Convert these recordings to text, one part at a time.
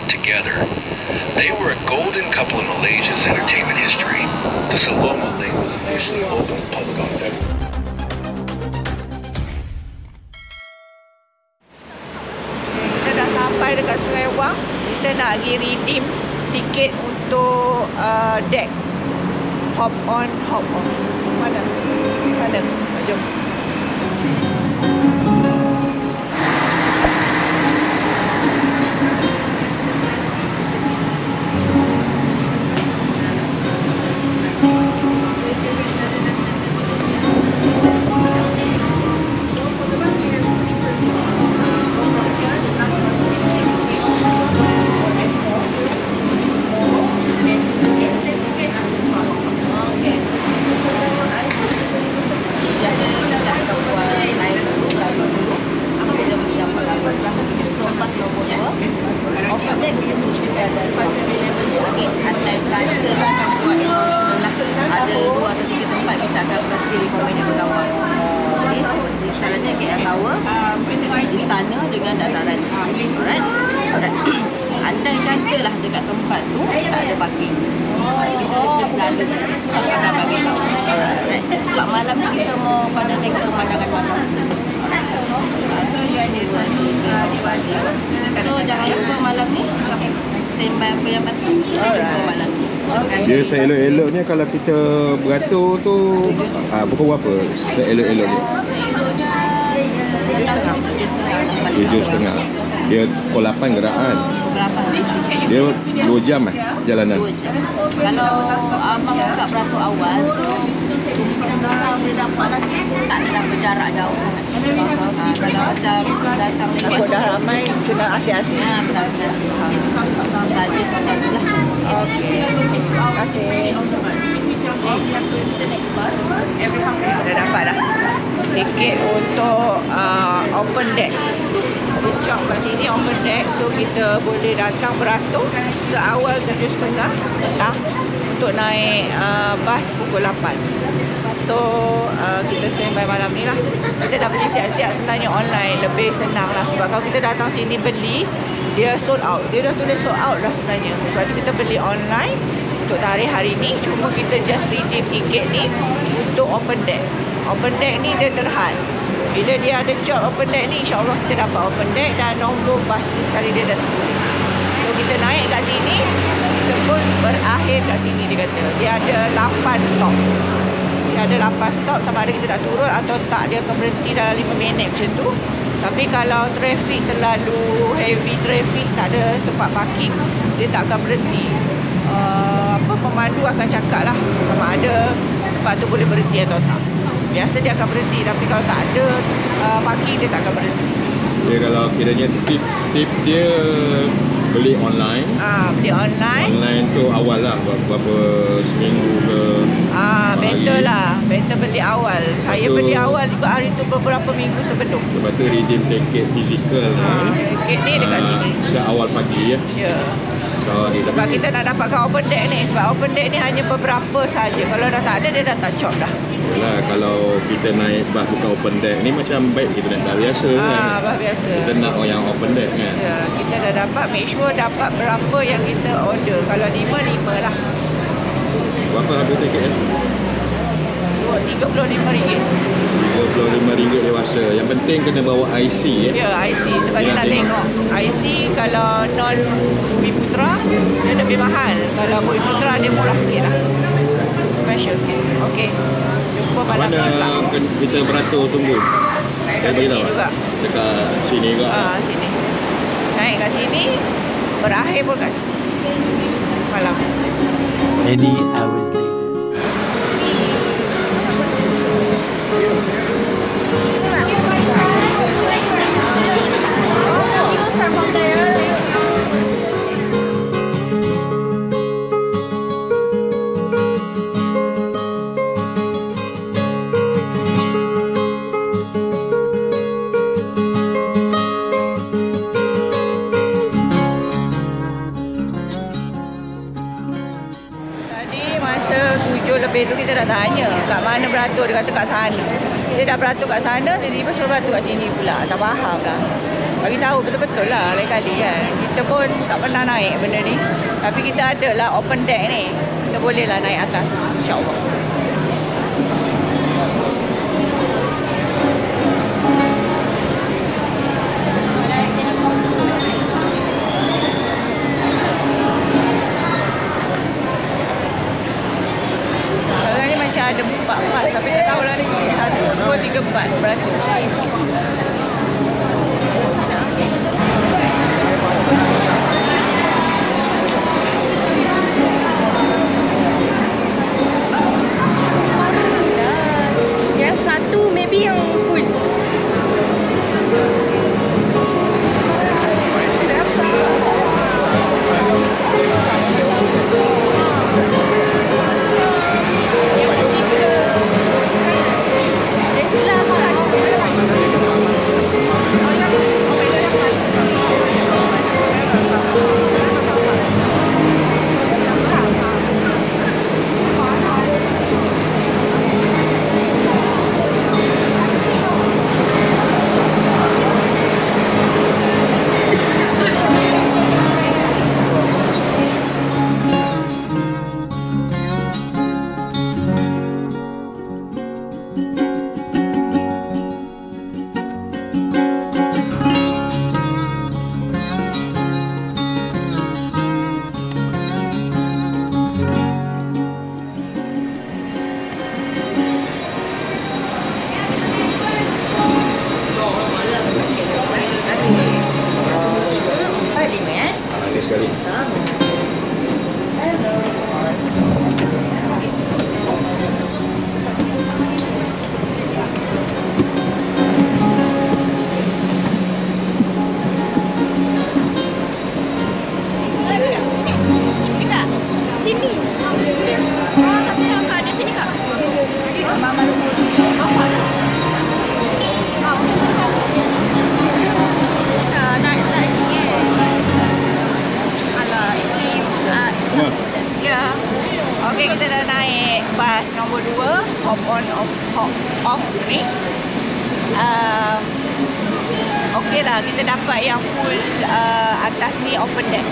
together. They were a golden couple in Malaysia's entertainment history. The Saloma Link was officially opened to the public on February. Kita dah sampai dekat Sungai Wang. Kita nak pergi redeem tiket untuk deck. Hop on, hop off. Mana? Mana? Jom. Ada 2 atau 3 tempat kita akan berhenti rekomen berkawan. Jadi misalnya KL Tower, Istana dengan Dataran. Alright? Andai kata lah dekat tempat tu tak ada parking, kita just lalu staff akan bagi tahu. Sebab malam ni kita mau pada tengok pemandangan malam. So jangan lupa malam ni tembak apa yang betul. Jumpa malam ni. Dia seelok-eloknya kalau kita beratur tu pukul berapa? Seelok-eloknya 7.30. Dia pukul 8 geraan. Dia 2 jam jalanan. 2 jam. Kalau abang buka beratur awal, so besar boleh dapat lah situ, tak ada berjarak jauh sangat. Kalau macam datang Takut dah ramai, kena asyik-asyik. kena asyik-asyik. Saja sampai tu lah. Okey. Terima kasih. Dah dapat dah tiket untuk open deck. Ucap kat sini open deck. So kita boleh datang beratur seawal 7.30 petang untuk naik bas pukul 8. So kita standby malam ni lah. Kita dah beli siap-siap sebenarnya online. Lebih senang lah. Sebab kalau kita datang sini beli, dia sold out. Dia dah tulis sold out dah sebenarnya. Sebab tu kita beli online untuk tarikh hari ni. Cuma kita just redeem tiket ni untuk open deck. Open deck ni dia terhad. Bila dia ada job open deck ni, insyaAllah kita dapat open deck. Dan nombor bas ni sekali dia dah tulis. So kita naik kat sini, kita pun berakhir kat sini dia kata. Dia ada 8 stop. Dia ada 8 stop, sama ada kita nak turun atau tak, dia akan berhenti dalam 5 minit macam tu. Tapi kalau trafik terlalu heavy traffic, tak ada tempat parking, dia tak akan berhenti. Pemandu akan cakap lah sama ada tempat tu boleh berhenti atau tak. Biasa dia akan berhenti, tapi kalau tak ada parking, dia tak akan berhenti. Dia kalau kiranya tip dia beli online. Beli online. Online tu awal lah, berapa seminggu ke. Better lah. Better beli awal. Saya beli awal juga hari tu beberapa minggu sebelum. Lepas tu redeem tiket fizikal tiket ni dekat sini. Seawal pagi ya. Ya. So, sebab kita nak dapatkan open deck ni. Sebab open deck ni hanya beberapa saja. Kalau dah tak ada, dia dah tak chop dah. Yalah, kalau kita naik bas bukan open deck ni macam baik kita naik bas biasa kan. Bas biasa. Kita nak yang open deck kan. Ya, kita dah dapat, make sure dapat berapa yang kita order. Kalau 5 lah. Berapa harga tiket ya? RM35. RM35 dewasa. Yang penting kena bawa IC ya. Ya, IC. Sebab dia nak tengok. IC kalau non Bumi Putra, dia lebih mahal. Kalau Bumi Putra, dia murah sikit lah. Special sikit. Okey. Jumpa malam ni. Mana kita beratur tunggu? Dekat sini juga. Dekat sini juga. Sini. Naik kat sini, berakhir pun kat sini. Malam. Many hours later. Lebih tu kita dah tanya kat mana beratur, dia kata kat sana. Dia dah beratur kat sana, tiba-tiba suruh beratur kat sini pula. Tak faham lah. bagi tahu betul-betul lah lain kali kan. Kita pun tak pernah naik benda ni. Tapi kita ada lah open deck ni. Kita boleh lah naik atas. InsyaAllah. Kalau ni macam ada 4 tapi tak tahulah ni 1, 2, 3, 4 beratus. Yang satu maybe yang full. Sekali. Sini. Ada sini kak. Naik ni. Alah, ini ya. Okey, kita dah naik bas nombor 2, hop on, off ni. Okey lah, kita dapat yang full atas ni open deck.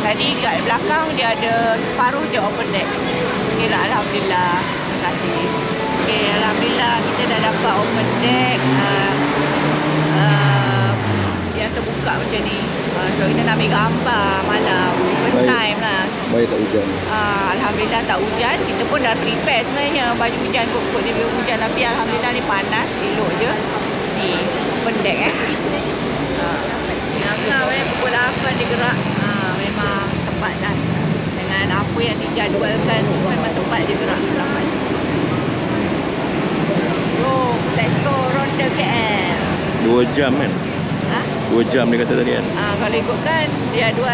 Tadi kat belakang dia ada separuh je open deck. Okey lah, alhamdulillah. Terima kasih. Okey, alhamdulillah kita dah dapat open deck. Yang terbuka macam ni. So kita nak ambil gambar malam. First time lah. Baik tak hujan. Alhamdulillah tak hujan. Kita pun dah prepare sebenarnya. Baju hujan kot dia biar hujan. Tapi alhamdulillah ni panas. Elok je. Ni open deck Ngakau pukul 8 dia gerak. Memang tepat dah. Dengan apa yang dijadualkan memang tepat dia gerak. Lambat. Let's go ronda KL. 2 jam kan? 2 jam dia kata tadi kan? Kalau ikutkan dia 2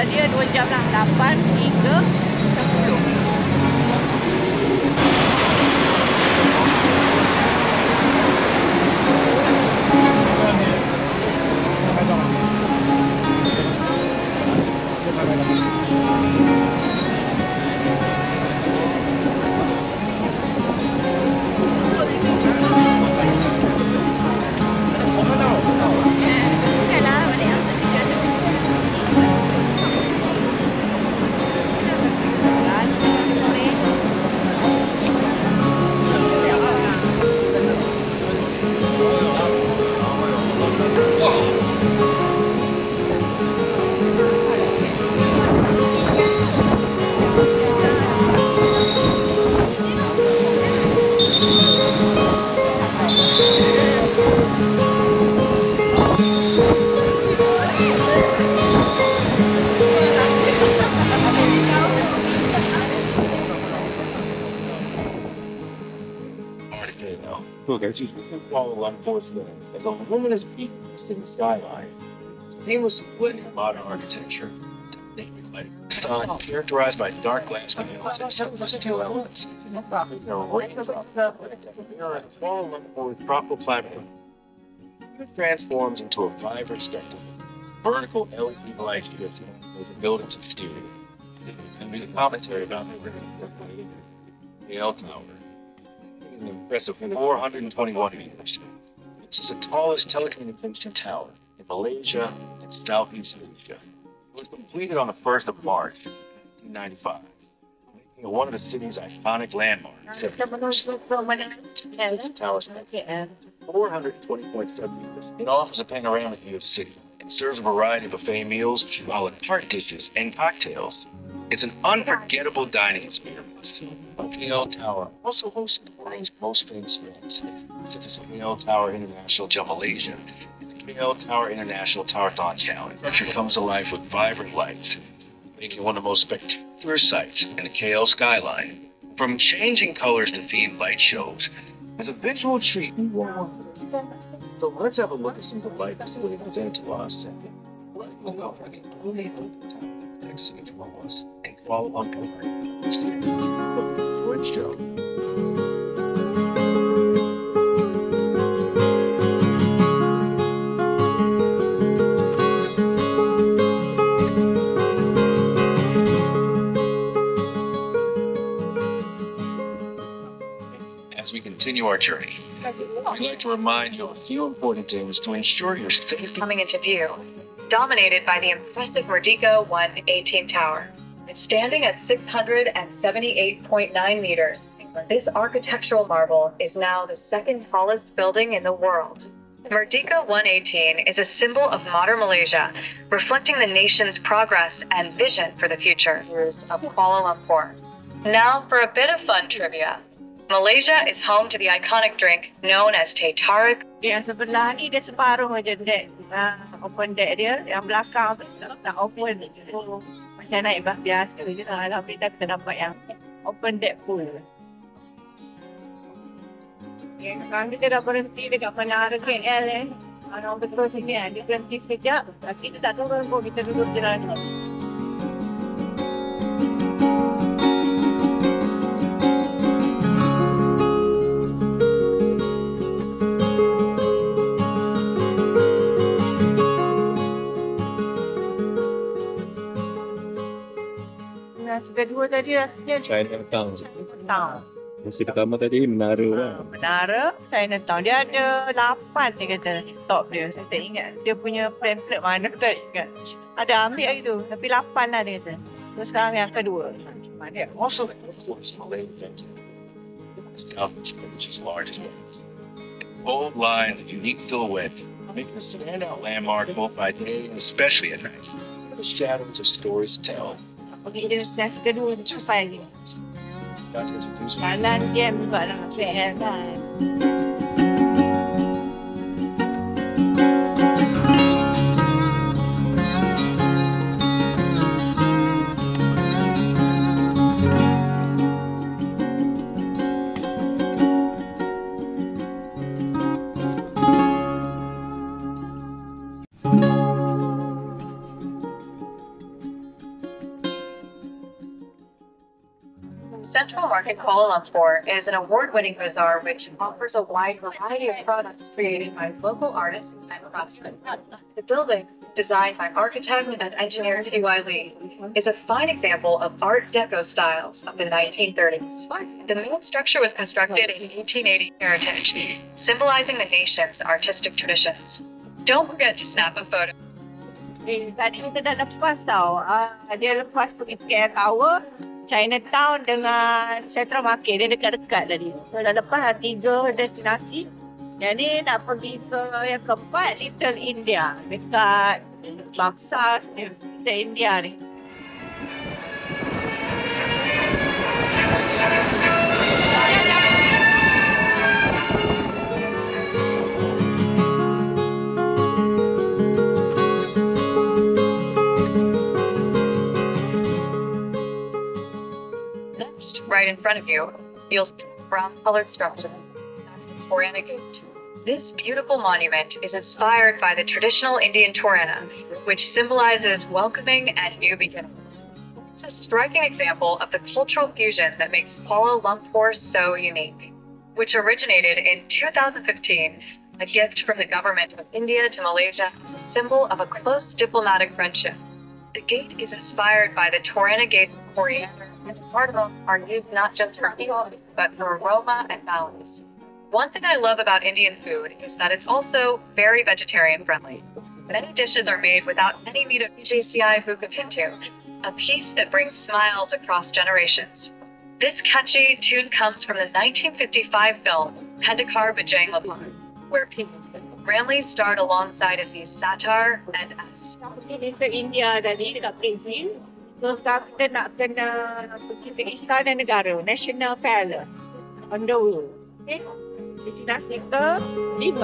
jam lah. 8 hingga 10. Look, as you can follow along towards the as a luminous peak city skyline, seamless split in modern architecture, sun characterized by dark glass panels and stainless steel elements. There are ranges of mirrors Kuala Lumpur's tropical climate. It transforms into a vibrant spectacle. Vertical LED lights to its buildings and studios. And read a commentary about the L Tower. An impressive 421 meters. It's the tallest telecommunication tower in Malaysia and Southeast Asia. It was completed on the 1st of March, 1995, making it one of the city's iconic landmarks. The tower spans 420.7 meters. It offers a panoramic view of the city and serves a variety of buffet meals, a la carte dishes, and cocktails. It's an unforgettable dining experience. KL Tower also hosts the world's most famous events, such as KL Tower International Jump Malaysia and the KL Tower International Tower-thon Challenge. The structure comes to life with vibrant lights, making it one of the most spectacular sights in the KL skyline. From changing colors to themed light shows, it's a visual treat. So let's have a look at some of the lights that goes into us. Next to us and Kuala Lumpur. Enjoy the show. As we continue our journey, we'd like to remind you of a few important things to ensure your safety. Coming into view, dominated by the impressive Merdeka 118 Tower. Standing at 678.9 meters, this architectural marvel is now the second tallest building in the world. Merdeka 118 is a symbol of modern Malaysia, reflecting the nation's progress and vision for the future of Kuala Lumpur. Now for a bit of fun trivia. Malaysia is home to the iconic drink known as teh tarik. Yang sebelah ni dia separuh aja deck. Open deck dia. Yang belakang tu tak open. Macam naik bas biasa je lah. Tapi kita dapat yang open deck pool. Sekarang kita dah berhenti dekat Menara KL Orang betul sini dia berhenti sekejap. Tapi kita tak turun pun, kita duduk jalan. Kedua tadi rasanya Chinatown. Chinatown. Mesti pertama tadi Menara lah. Menara Chinatown. Dia ada 8 dia kata stop dia. Saya tak ingat dia punya pamphlet mana, tak ingat. Ada ambil lagi tu. Tapi 8 lah dia kata. Terus sekarang yang kedua. Yeah, also the airport is Malaysia. South Asia's largest airport. Bold lines and unique silhouettes, making a standout landmark both by day and especially at night. The shadows of stories to tell. Dia dah kedua sampai lagi. Got to introduce Kanan dia juga dalam PL kan. Central Market Kuala Lumpur is an award-winning bazaar which offers a wide variety of products created by local artists and craftsmen. The building, designed by architect and engineer T.Y. Lee, is a fine example of Art Deco styles of the 1930s. The main structure was constructed in 1880 heritage, symbolizing the nation's artistic traditions. Don't forget to snap a photo. Tadi kita dah lepas tau. Dia lepas pergi KL Tower, Chinatown dengan Central Market. Dia dekat-dekat tadi. So dah lepas dah 3 destinasi. Yang ni nak pergi ke yang keempat, Little India. Dekat Bangsa Little India ni. Right in front of you, you'll see a brown-colored structure. That's the Torana Gate. This beautiful monument is inspired by the traditional Indian Torana, which symbolizes welcoming and new beginnings. It's a striking example of the cultural fusion that makes Kuala Lumpur so unique, which originated in 2015, a gift from the government of India to Malaysia as a symbol of a close diplomatic friendship. The gate is inspired by the Torana Gate's coriander and cardamom are used not just for meal, but for aroma and balance. One thing I love about Indian food is that it's also very vegetarian friendly. Many dishes are made without any meat of CJCI Buka Pintu, a piece that brings smiles across generations. This catchy tune comes from the 1955 film Pendekar Bajang Lapar, where Ramlee starred alongside Aziz Sattar and S. Ini ke India tadi dekat Brazil. So sekarang kita nak kena pergi ke Istana Negara, National Palace on the way. Okay? Destinasi ke-5.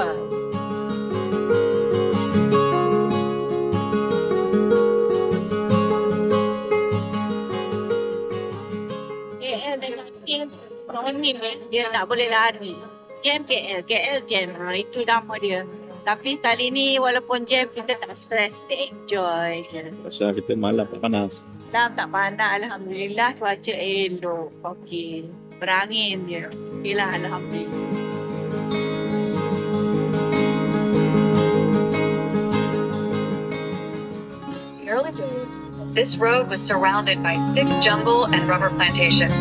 KL dengan Jam Kronim dia tak boleh lari. Jam KL Jam. Itu nama dia. Tapi kali ni walaupun jam kita tak stress, kita enjoy je. Pasal kita malam tak panas. Dah tak panas, Alhamdulillah cuaca elok. Okey. Berangin je. Okey lah, Alhamdulillah. In the early days, this road was surrounded by thick jungle and rubber plantations.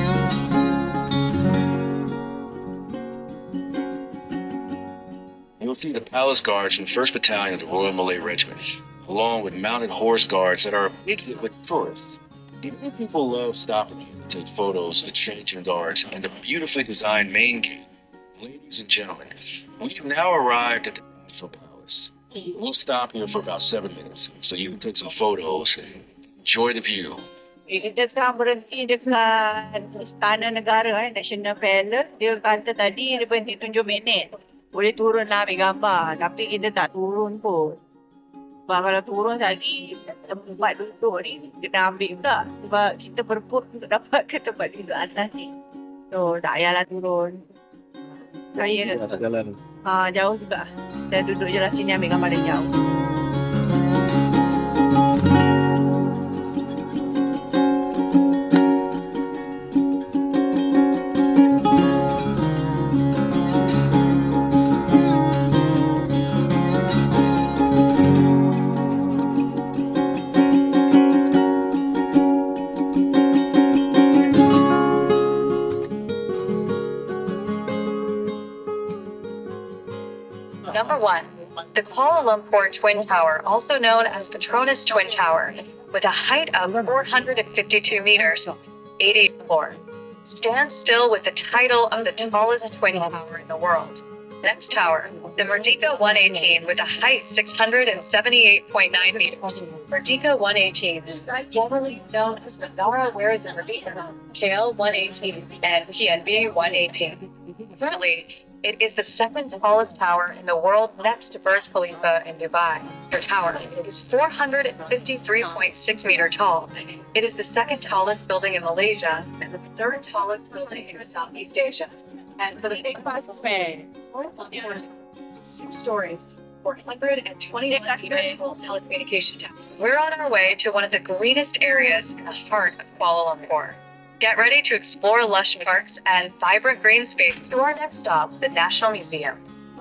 You'll see the palace guards from the 1st Battalion of the Royal Malay Regiment, along with mounted horse guards that are a big hit with tourists. Many people love stopping here to take photos of the changing guards and the beautifully designed main gate. Ladies and gentlemen, we've now arrived at the National Palace. We'll stop here for about 7 minutes so you can take some photos and enjoy the view. Kita sekarang berhenti dekat Istana Negara, National Palace. Dia kata tadi dia berhenti 7 minit. Boleh turun lah ambil gambar. Tapi kita tak turun pun. Sebab kalau turun lagi, tempat duduk ni kena ambil pula. Sebab kita berebut untuk dapat ke tempat duduk atas ni. So tak payahlah turun. Saya Tak jalan. jauh juga. Saya duduk je lah sini ambil gambar dari jauh. Number 1, the Kuala Lumpur Twin Tower, also known as Petronas Twin Tower, with a height of 452 meters, 80 floor, stands still with the title of the tallest twin tower in the world. Next tower, the Merdeka 118 with a height 678.9 meters. Merdeka 118, formerly known as Menara Where's Merdeka, KL 118, and PNB 118. Currently, it is the second tallest tower in the world next to Burj Khalifa in Dubai. The tower is 453.6 meter tall. It is the second tallest building in Malaysia and the third tallest building in Southeast Asia. And for the biggest span, 6-story, 421-meter telecommunication tower. We're on our way to one of the greenest areas in the heart of Kuala Lumpur. Get ready to explore lush parks and vibrant green spaces to our next stop, the National Museum.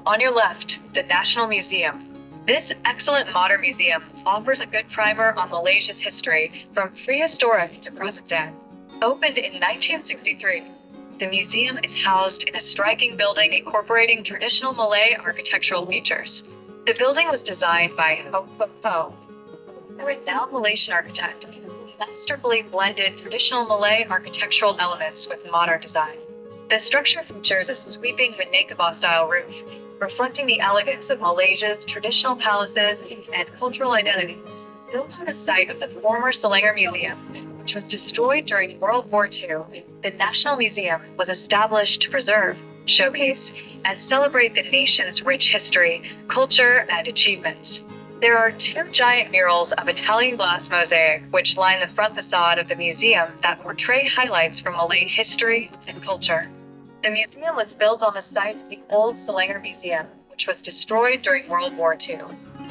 On your left, the National Museum. This excellent modern museum offers a good primer on Malaysia's history from prehistoric to present day. Opened in 1963, the museum is housed in a striking building incorporating traditional Malay architectural features. The building was designed by Ho Kwok Ho, a renowned Malaysian architect, who masterfully blended traditional Malay architectural elements with modern design. The structure features a sweeping Minangkabau-style roof, reflecting the elegance of Malaysia's traditional palaces and cultural identity. Built on the site of the former Selangor Museum, which was destroyed during World War II, the National Museum was established to preserve, showcase, and celebrate the nation's rich history, culture, and achievements. There are 2 giant murals of Italian glass mosaic which line the front facade of the museum that portray highlights from Malay history and culture. The museum was built on the site of the old Selangor Museum, which was destroyed during World War II.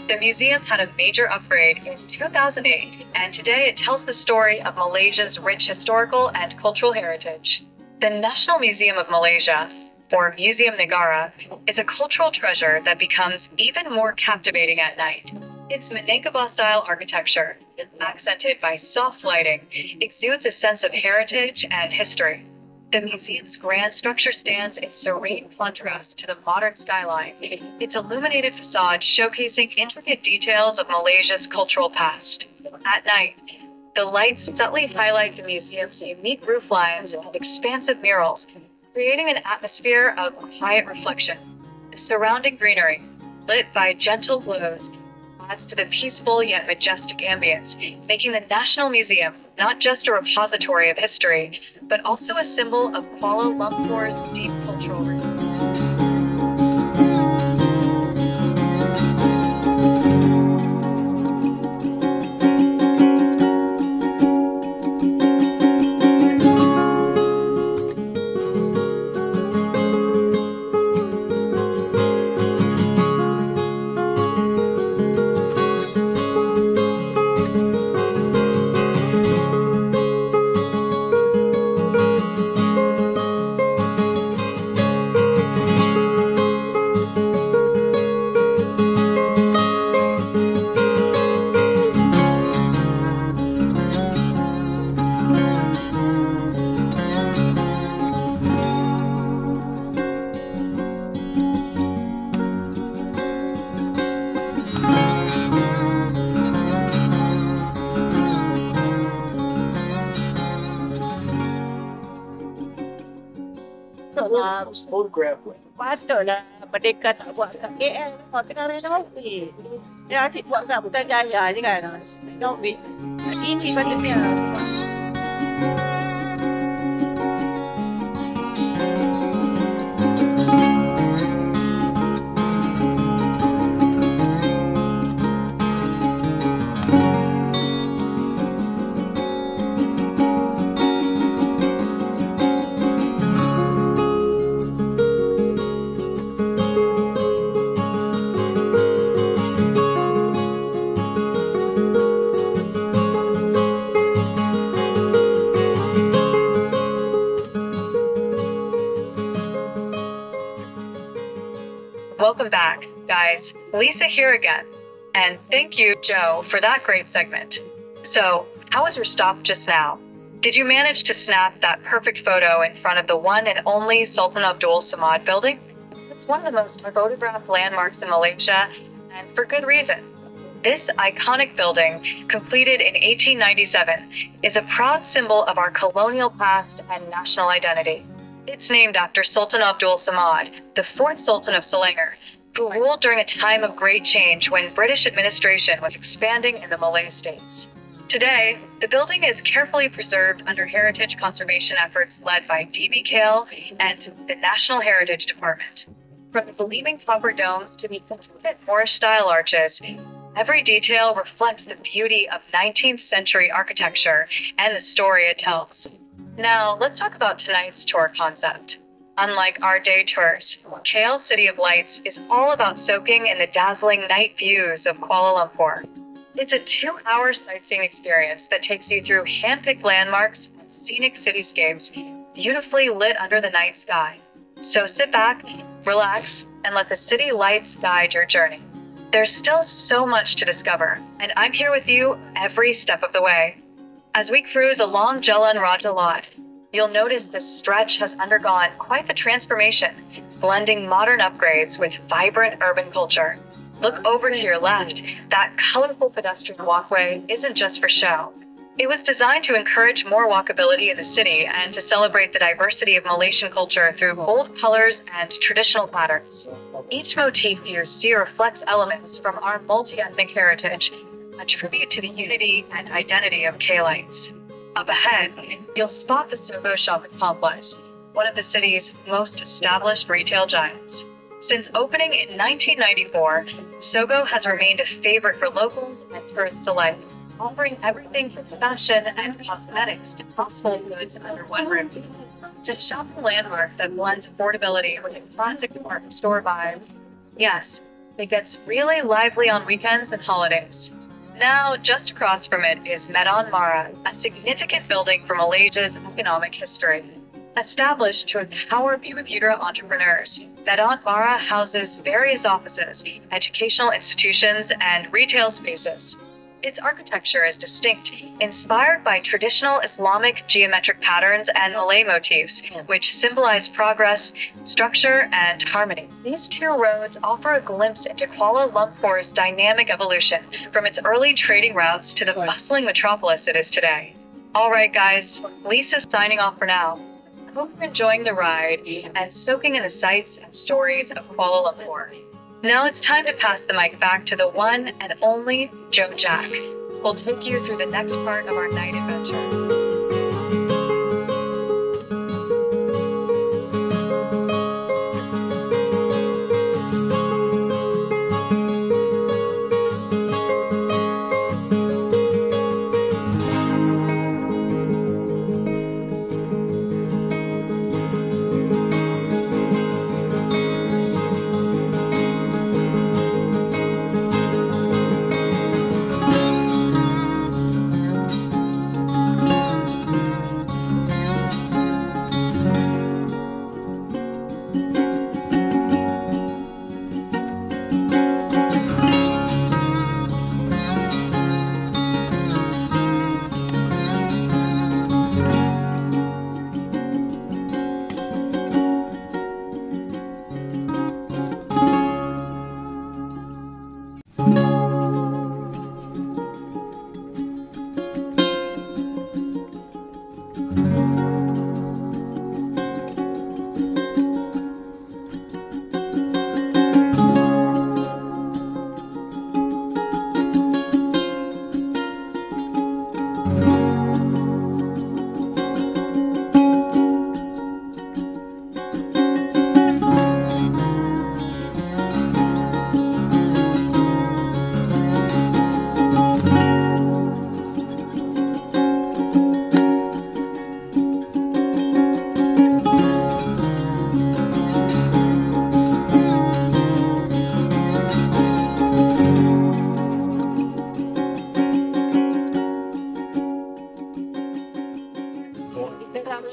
The museum had a major upgrade in 2008, and today it tells the story of Malaysia's rich historical and cultural heritage. The National Museum of Malaysia, or Museum Negara, is a cultural treasure that becomes even more captivating at night. Its Minangkabau-style architecture, accented by soft lighting, exudes a sense of heritage and history. The museum's grand structure stands in serene contrast to the modern skyline, its illuminated facade showcasing intricate details of Malaysia's cultural past. At night, the lights subtly highlight the museum's unique roof lines and expansive murals, creating an atmosphere of quiet reflection. The surrounding greenery, lit by gentle glows, adds to the peaceful yet majestic ambience, making the National Museum not just a repository of history, but also a symbol of Kuala Lumpur's deep cultural roots. Photograph with. Patutlah Merdeka tak buat kat KL, tengah renovate. Dia asyik buat kat Putrajaya je kan. Renovate. Kat sini patutnya. Welcome back, guys. Lisa here again. And thank you, Joe, for that great segment. So, how was your stop just now? Did you manage to snap that perfect photo in front of the one and only Sultan Abdul Samad building? It's one of the most photographed landmarks in Malaysia, and for good reason. This iconic building, completed in 1897, is a proud symbol of our colonial past and national identity. It's named after Sultan Abdul Samad, the fourth Sultan of Selangor, who ruled during a time of great change when British administration was expanding in the Malay states. Today, the building is carefully preserved under heritage conservation efforts led by DBKL and the National Heritage Department. From the gleaming copper domes to the intricate Moorish-style arches, every detail reflects the beauty of 19th century architecture and the story it tells. Now, let's talk about tonight's tour concept. Unlike our day tours, KL City of Lights is all about soaking in the dazzling night views of Kuala Lumpur. It's a 2-hour sightseeing experience that takes you through hand-picked landmarks and scenic cityscapes beautifully lit under the night sky. So sit back, relax, and let the city lights guide your journey. There's still so much to discover, and I'm here with you every step of the way. As we cruise along Jalan Raja Lot, you'll notice this stretch has undergone quite the transformation, blending modern upgrades with vibrant urban culture. Look over to your left. That colorful pedestrian walkway isn't just for show. It was designed to encourage more walkability in the city and to celebrate the diversity of Malaysian culture through bold colors and traditional patterns. Each motif you see reflects elements from our multi-ethnic heritage, a tribute to the unity and identity of K-Lights. Up ahead, you'll spot the Sogo shopping complex, one of the city's most established retail giants. Since opening in 1994, Sogo has remained a favorite for locals and tourists alike, offering everything from fashion and cosmetics to household goods under one roof. It's a shopping landmark that blends affordability with a classic department store vibe. Yes, it gets really lively on weekends and holidays. Now, just across from it is Medan Mara, a significant building for Malaysia's economic history. Established to empower Bumiputera entrepreneurs, Medan Mara houses various offices, educational institutions, and retail spaces. Its architecture is distinct, inspired by traditional Islamic geometric patterns and Malay motifs, which symbolize progress, structure, and harmony. These two roads offer a glimpse into Kuala Lumpur's dynamic evolution, from its early trading routes to the bustling metropolis it is today. All right, guys, Lisa's signing off for now. I hope you're enjoying the ride and soaking in the sights and stories of Kuala Lumpur. Now it's time to pass the mic back to the one and only Joe Jack. We'll take you through the next part of our night adventure.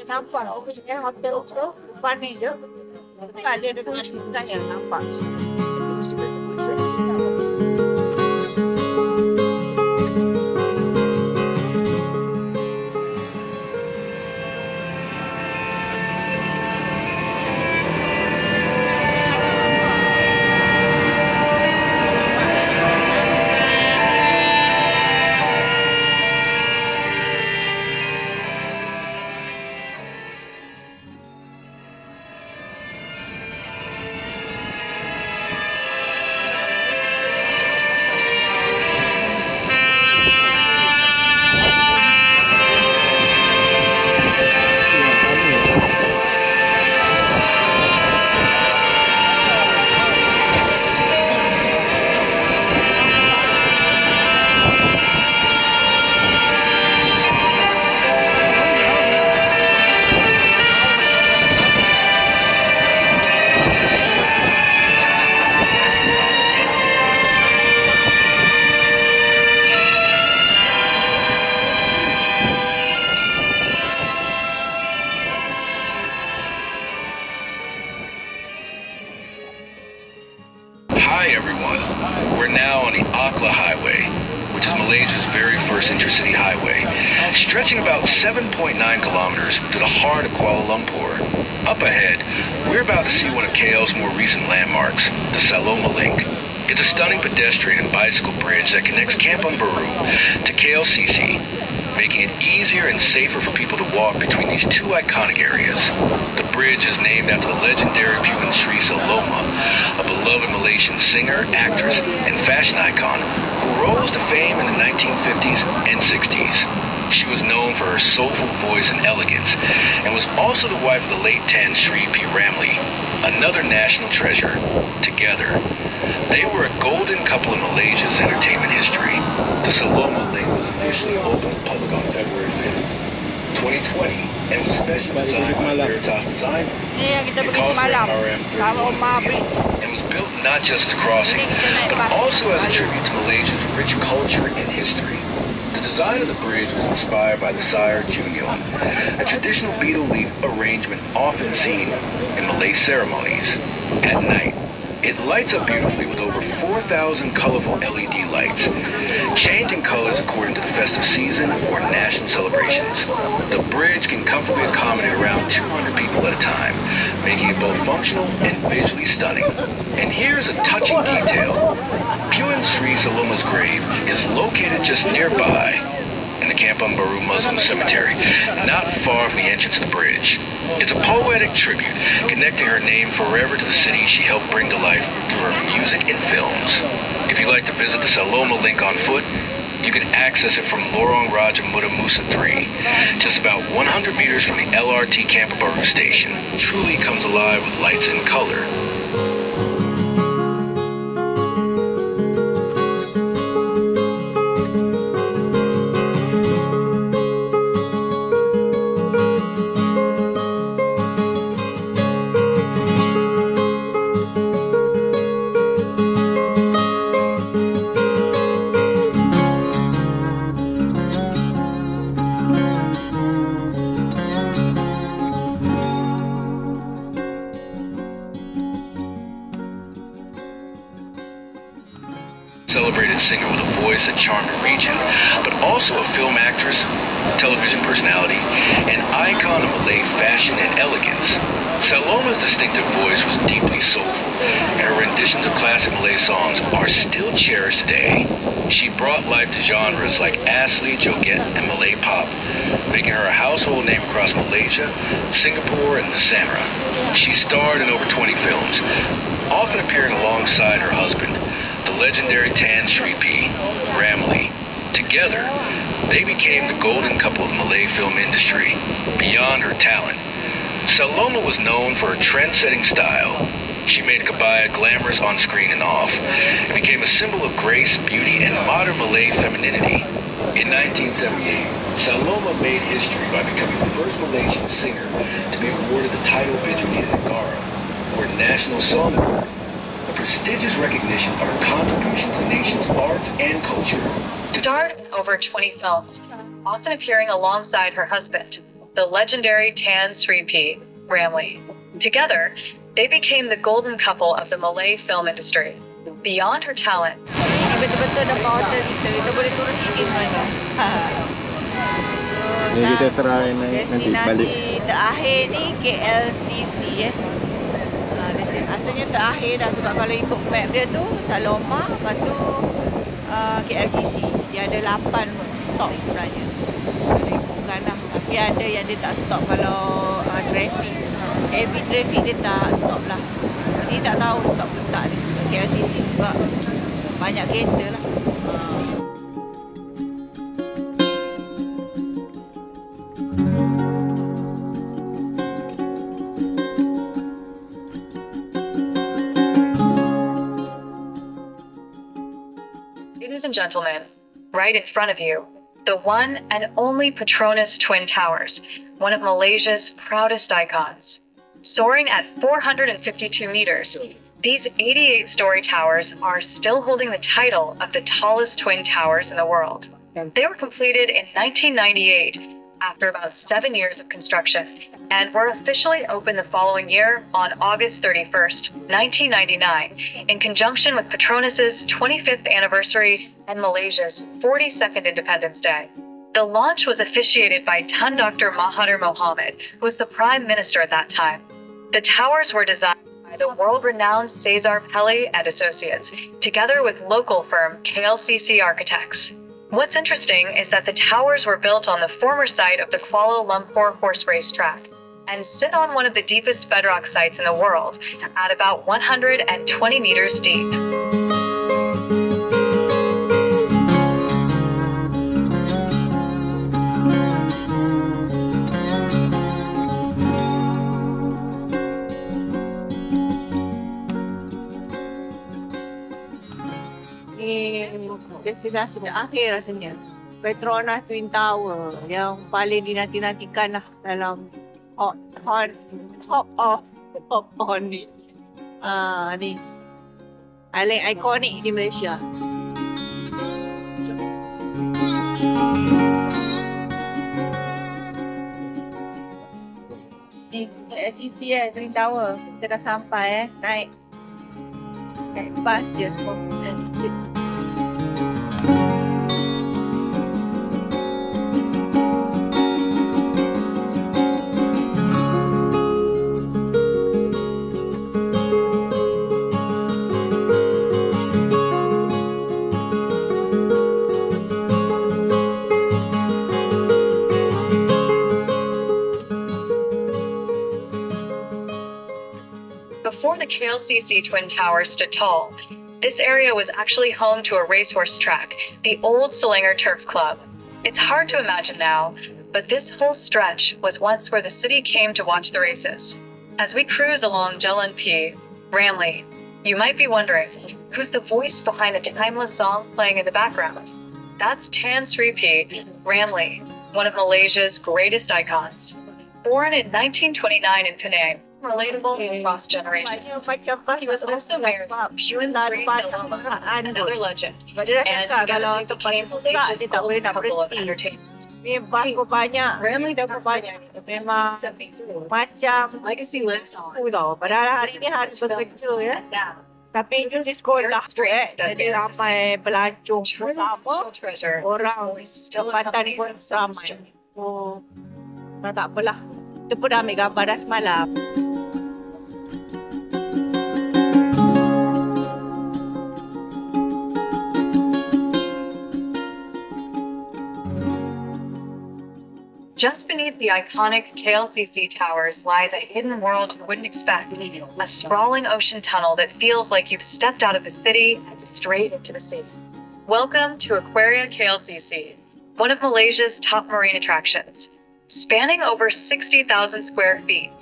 Nampak hotel tu depan ni je. Ada dengan yang nampak. Hi everyone, we're now on the Akla Highway, which is Malaysia's very first intercity highway, stretching about 7.9 kilometers through the heart of Kuala Lumpur. Up ahead, we're about to see one of KL's more recent landmarks, the Saloma Link. It's a stunning pedestrian and bicycle bridge that connects Kampong Baru to KLCC, making it easier and safer for people to walk between these two iconic areas. The bridge is named after the legendary Puan Sri Saloma, a beloved Malaysian singer, actress, and fashion icon who rose to fame in the 1950s and 60s. She was known for her soulful voice and elegance, and was also the wife of the late Tan Sri P. Ramlee, another national treasure. Together, they were a golden couple in Malaysia's entertainment history. The Saloma Link was officially opened to the public on February 5th, 2020, and was specially designed by Veritas Design. Ni yang kita pergi malam. Saloma Bridge. And was built not just as a crossing, but also as a tribute to Malaysia's rich culture and history. The design of the bridge was inspired by the Sayur Junyon, a traditional betel leaf arrangement often seen in Malay ceremonies. At night, It lights up beautifully with over 4,000 colorful LED lights, changing colors according to the festive season or national celebrations. The bridge can comfortably accommodate around 200 people at a time, making it both functional and visually stunning. And here's a touching detail. Puan Sri Saloma's grave is located just nearby in the Kampung Baru Muslim Cemetery, not far from the entrance of the bridge. It's a poetic tribute, connecting her name forever to the city she helped bring to life through her music and films. If you'd like to visit the Saloma link on foot, you can access it from Lorong Raja Muda Musa 3, just about 100 meters from the LRT Kampung Baru station. Truly comes alive with lights and color. Celebrated singer with a voice that charmed a region, but also a film actress, television personality, an icon of Malay fashion and elegance. Saloma's distinctive voice was deeply soulful, and her renditions of classic Malay songs are still cherished today. She brought life to genres like Asli, Joget, and Malay pop, making her a household name across Malaysia, Singapore, and Nusantara. She starred in over 20 films, often appearing alongside her husband, the legendary Tan Sri P. Ramlee. Together, they became the golden couple of the Malay film industry. Beyond her talent, Saloma was known for her trend-setting style. She made Kabaya glamorous on screen and off, and became a symbol of grace, beauty, and modern Malay femininity. In 1978, Saloma made history by becoming the first Malaysian singer to be awarded the title of Bidunida Negara, or National Song Award, a prestigious recognition of her contribution to the nation's arts and culture. Starred in over 20 films, often appearing alongside her husband, the legendary Tan Sri P. Ramlee. Together, they became the golden couple of the Malay film industry. Beyond her talent, Betul-betul dekat hotel kita boleh turun sini sebenarnya. Ni kita try naik nanti balik. Destinasi terakhir ni KLCC asalnya terakhir dah, sebab kalau ikut map dia tu Saloma, lepas tu KLCC. Dia ada 8 stop sebenarnya. Ikutkan lah. Tapi ada yang dia tak stop kalau traffic. Heavy traffic dia tak stop lah. Jadi tak tahu stop ke tak dia KLCC sebab banyak kereta lah. Ladies and gentlemen, right in front of you, the one and only Petronas Twin Towers, one of Malaysia's proudest icons. Soaring at 452 meters, these 88-story towers are still holding the title of the tallest twin towers in the world. They were completed in 1998 after about 7 years of construction and were officially opened the following year on August 31st, 1999, in conjunction with Petronas's 25th anniversary and Malaysia's 42nd Independence Day. The launch was officiated by Tun Dr. Mahathir Mohamad, who was the Prime Minister at that time. The towers were designed by the world-renowned Cesar Pelli and Associates, together with local firm KLCC Architects. What's interesting is that the towers were built on the former site of the Kuala Lumpur horse race track and sit on one of the deepest bedrock sites in the world at about 120 meters deep. Destinasi terakhir rasanya, Petronas Twin Tower yang paling dinanti-nantikan lah dalam top on ni. Ni paling ikonik di Malaysia. Ni SEC Twin Tower, kita dah sampai naik. bas je. Before the KLCC Twin Towers stood tall, this area was actually home to a racehorse track, the old Salinger Turf Club. It's hard to imagine now, but this whole stretch was once where the city came to watch the races. As we cruise along Jalan P, Ramlee, you might be wondering, who's the voice behind the timeless song playing in the background? That's Tan Sri P, Ramlee, one of Malaysia's greatest icons. Born in 1929 in Penang, relatable across generations. He was also married to Puan Sri Saloma, another legend, and together they became Malaysia's golden couple of entertainment. Bas ko banyak. Ramlee Dah banyak. Memang 1974. macam His legacy lives on. tau. Padahal hari ni hari bekerja ya. Tapi di sekolah tu jadi ramai pelancong sama. Orang tempatan pun ramai. Oh, tak apalah. Kita pun dah ambil gambar dah semalam. Just beneath the iconic KLCC towers lies a hidden world you wouldn't expect, a sprawling ocean tunnel that feels like you've stepped out of the city and straight into the sea. Welcome to Aquaria KLCC, one of Malaysia's top marine attractions. Spanning over 60,000 square feet,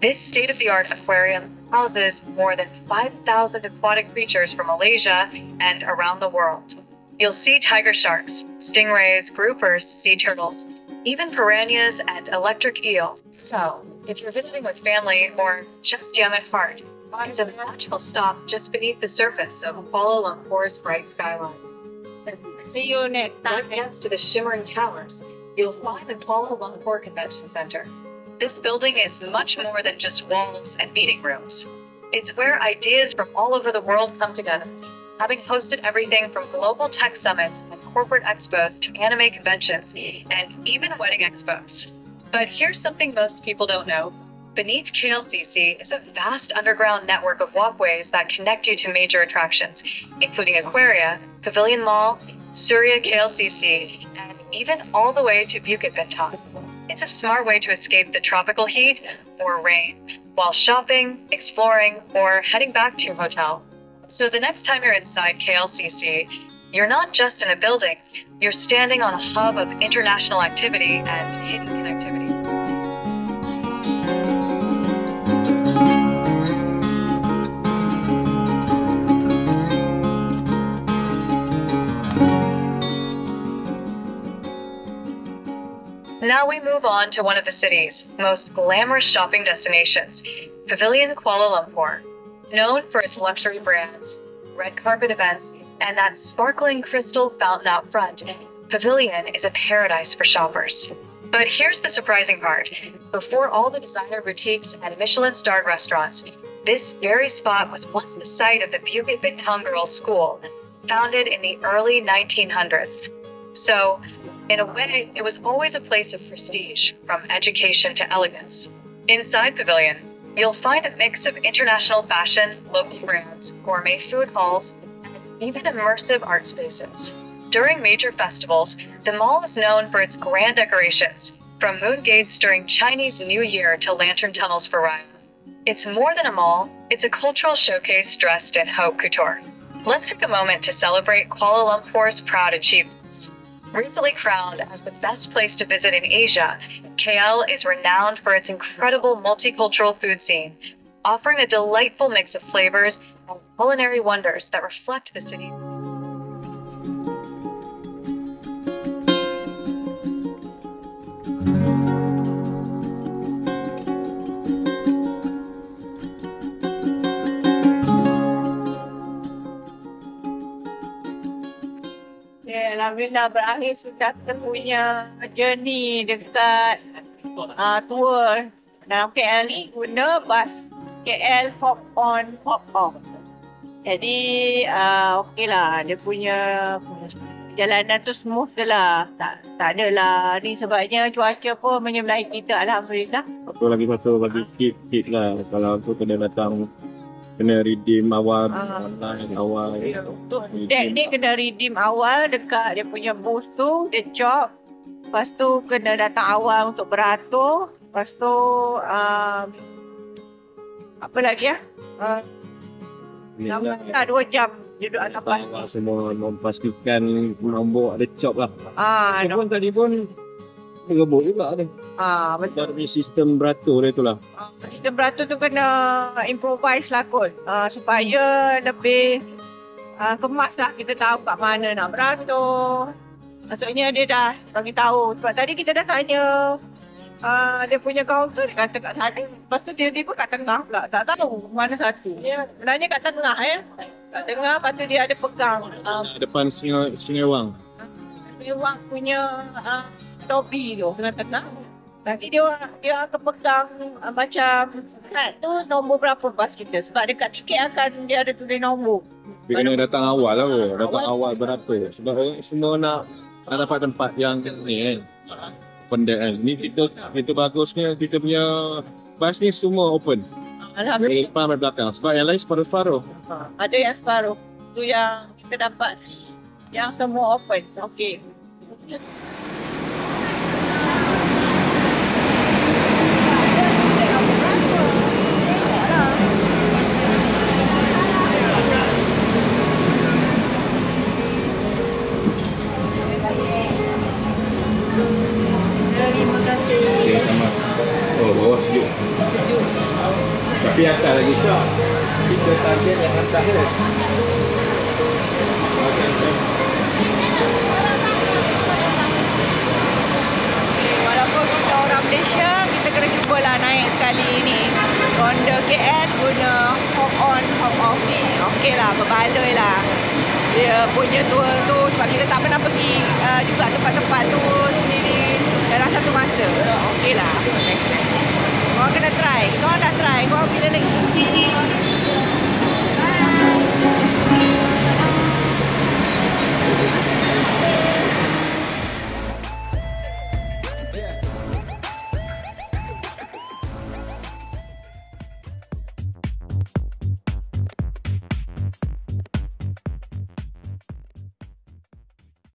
this state-of-the-art aquarium houses more than 5,000 aquatic creatures from Malaysia and around the world. You'll see tiger sharks, stingrays, groupers, sea turtles, even piranhas and electric eels. So, if you're visiting with family or just young at heart, it's a magical stop just beneath the surface of Kuala Lumpur's bright skyline. See you next time. Right next to the shimmering towers, you'll find the Kuala Lumpur Convention Center. This building is much more than just walls and meeting rooms. It's where ideas from all over the world come together, having hosted everything from global tech summits and corporate expos to anime conventions and even wedding expos. But here's something most people don't know. Beneath KLCC is a vast underground network of walkways that connect you to major attractions, including Aquaria, Pavilion Mall, Surya KLCC, and even all the way to Bukit Bintang. It's a smart way to escape the tropical heat or rain, while shopping, exploring, or heading back to your hotel. So the next time you're inside KLCC, you're not just in a building, you're standing on a hub of international activity and hidden connectivity. Now we move on to one of the city's most glamorous shopping destinations, Pavilion Kuala Lumpur. Known for its luxury brands, red carpet events, and that sparkling crystal fountain out front, Pavilion is a paradise for shoppers. But here's the surprising part. Before all the designer boutiques and Michelin-starred restaurants, this very spot was once the site of the Bukit Bintang Girls' School, founded in the early 1900s. So, in a way, it was always a place of prestige, from education to elegance. Inside Pavilion, you'll find a mix of international fashion, local brands, gourmet food halls, and even immersive art spaces. During major festivals, the mall is known for its grand decorations, from moon gates during Chinese New Year to lantern tunnels for Raya. It's more than a mall, it's a cultural showcase dressed in haute couture. Let's take a moment to celebrate Kuala Lumpur's proud achievements. Recently crowned as the best place to visit in Asia, KL is renowned for its incredible multicultural food scene, offering a delightful mix of flavors and culinary wonders that reflect the city's. Alhamdulillah berakhir sudah kita punya journey dekat tour dalam KL ni guna bas KL Hop On Hop Off. Jadi okey lah, dia punya jalanan tu smooth je lah. Tak adalah ni, sebabnya cuaca pun menyebelahi kita, alhamdulillah. Satu lagi bagi tip lah. Kalau tu kena datang, kena redeem awal, online awal. Dek ni kena redeem awal dekat dia punya booth tu, dia chop. Lepas tu kena datang awal untuk beratur. Lepas tu apa lagi ya? Lama 2 jam duduk atas awal semua memastikan nombor ada chop lah. Tadi pun rebut juga tu. Betul. Dari sistem beratur dia tu lah. Sistem beratur tu kena improvise lah kot. Supaya lebih kemas lah, kita tahu kat mana nak beratur. Maksudnya dia dah bagi tahu. Sebab tadi kita dah tanya dia punya counter, dia kata kat sana. Lepas tu dia tiba kat tengah pula. Tak tahu mana satu. Sebenarnya kat tengah Kat tengah, lepas tu dia ada pegang. Depan Sungai Wang. Sungai Wang punya lobby tu, tengah-tengah. Nanti dia akan pegang macam kad tu nombor berapa bas kita. Sebab dekat tiket akan dia ada tulis nombor. Dia kena datang awal lah. Datang awal berapa. Sebab orang semua nak dapat tempat yang ni kan. Pendek kan. Ni kita bagusnya kita punya bas ni semua open. Alhamdulillah. Depan dan belakang. Sebab yang lain separuh-separuh. Ada yang separuh. Tu yang kita dapat. Yang semua open. Okey. Terima kasih. Okey, sama. Oh, bawah sejuk. Sejuk. Tapi atas lagi syok. Kita target yang atas je. Walaupun kita orang Malaysia, kita kena cubalah naik sekali ni. Ronda KL guna hop on, hop off ni. Okey lah, berbaloi lah. Dia punya tour tu, sebab kita tak pernah pergi juga tempat-tempat tu sendiri dalam satu masa. Okey lah.